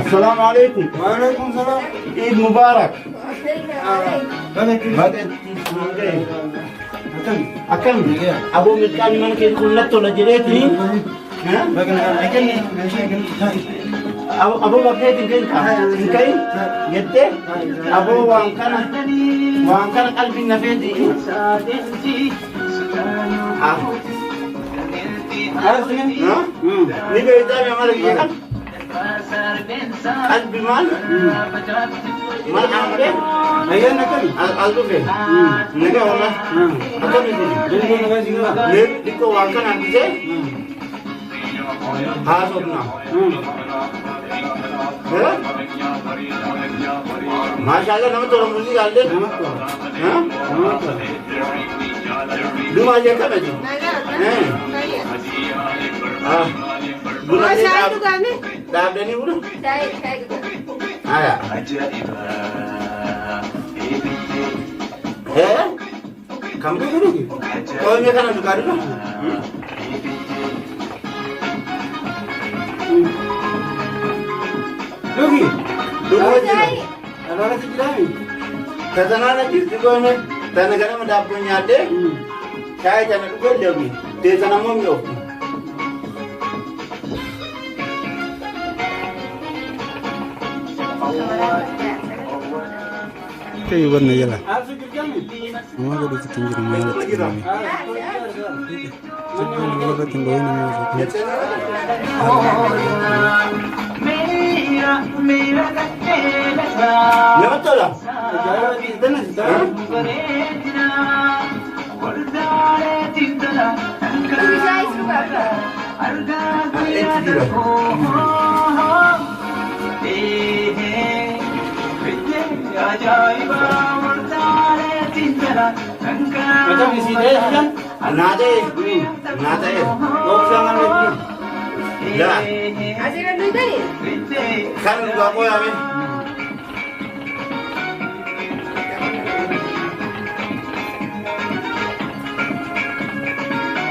السلام عليكم. وعليكم السلام. عيد مبارك. Baik. Akan Abu Mirkan mana kita kunat tu lagi deh ni? Bagaimana? Akan Abu pakai tinggal tinggal, gitu? Abu wangkan kalbin nafidi. Harus ni? Ni berita yang mana lagi kan? Kalbi mal? Mal apa? Ayan akan. Albuke. Nega mana? Akan ini. Jadi naga juga. Lep diko wangkan apa sih? Hasutna. Masyaallah nama tu orang musik ada. Dua aja kan aja. Bulan itu kami. Dah ada ni bulan. Saya juga. Ada. Kamu dulu. Kau ni kan ada kari lah. Logi. Dua aja. Ada orang sekali. Tanah lagi juga ni. Tanah kan ada punya ada. Saya jangan lupa lagi. Dia tanah mau. Kayak warna jelas. Harus kerjanya. Mama ko dito tinggi rumah yang lagi kami. Sebelum kita tinggal ini mau Ya betul lah. Jalan di sana sudah. Bisa juga apa? Macam di sini kan? Nade. Kau jangan lagi. Dah. Asal ada ni. Kan gua apa ya?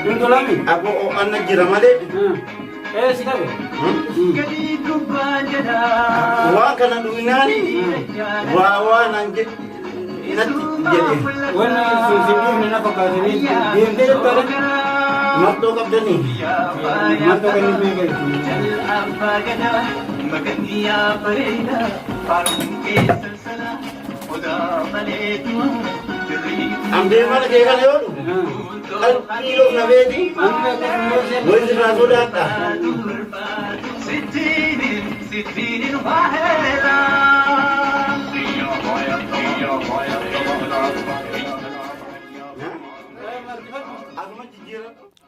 Untuk lagi. Aku anak jiramade. Sikabe. Wah kana duinani. Wah nanti nanti jadi. Wana sisipin na napakasini. Hindi pala. Mato ka dani. Mato ka ni Miguel. Ambil mana kaya kan yun? Al kilo na bedi. Boleh na sudah tak?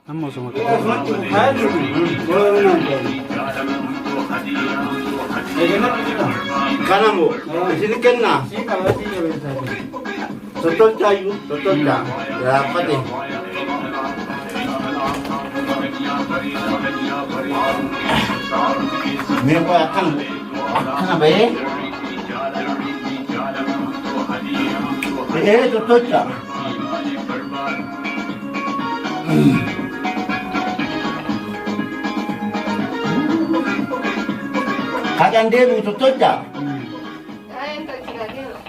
Amo sama Kanan bu, sini kena. Total cayu, total cah. Berapa deh? Ni apa akan apa ya? Total cah. Kagan dia total cah.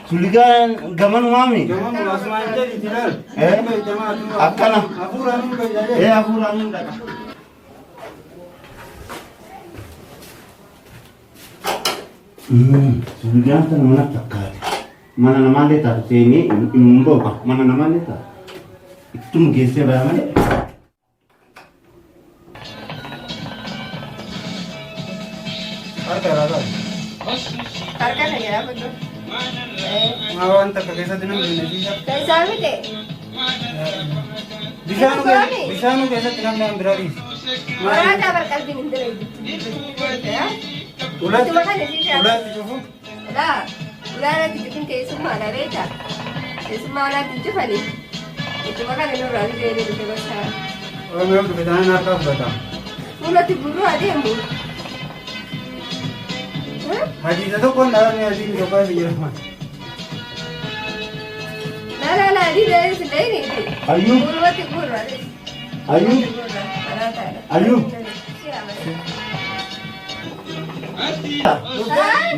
Suligan gaman mami. Jangan langsung aja di tinggal. Akan lah. Aku ramin kau jaga. Aku ramin dah. Suligan tu mana cakap? Mana nama dia tak? Sini imbo kah? Mana nama dia tak? Itu mungkin siapa nama dia? Ada. Karkan lagi apa tu? Ngawan tak pakai satu nama ini. Saya sami deh. Bisa nu kaisa tinang berari. Orang ada berkat di minta lagi. Ulat. Cuma kan di sini. Ulat itu. Ulat nanti bikin kayak semua ada reta. Kayak semua ulat itu kali. Itu makan itu orang dia itu besar. Orang yang kebetulan nak apa? Ulat itu buru ada yang buru. Haji itu kon dalamnya haji itu apa dia? Nah, di dari sendiri ini. Ayub. Ulat itu buru ada. Ayub. Ayub.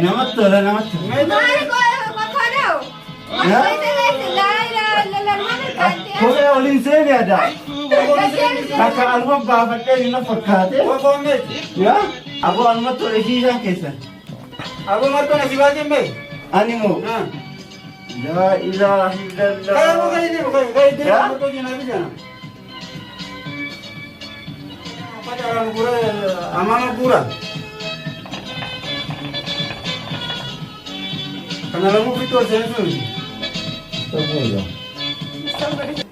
Namatti tola, namatti tola. Maali kokodoo? Kophee waliin seeni aadaa. Akka alma baafadhee na fakkaate. Yaa aboo alma tole shiishaan keessan. Aboo martoo na si baatee mbee? Ani moo laa ilaaha illallah. Amama gura. Kana lamu fitu senu. Tunggu ya. Somebody.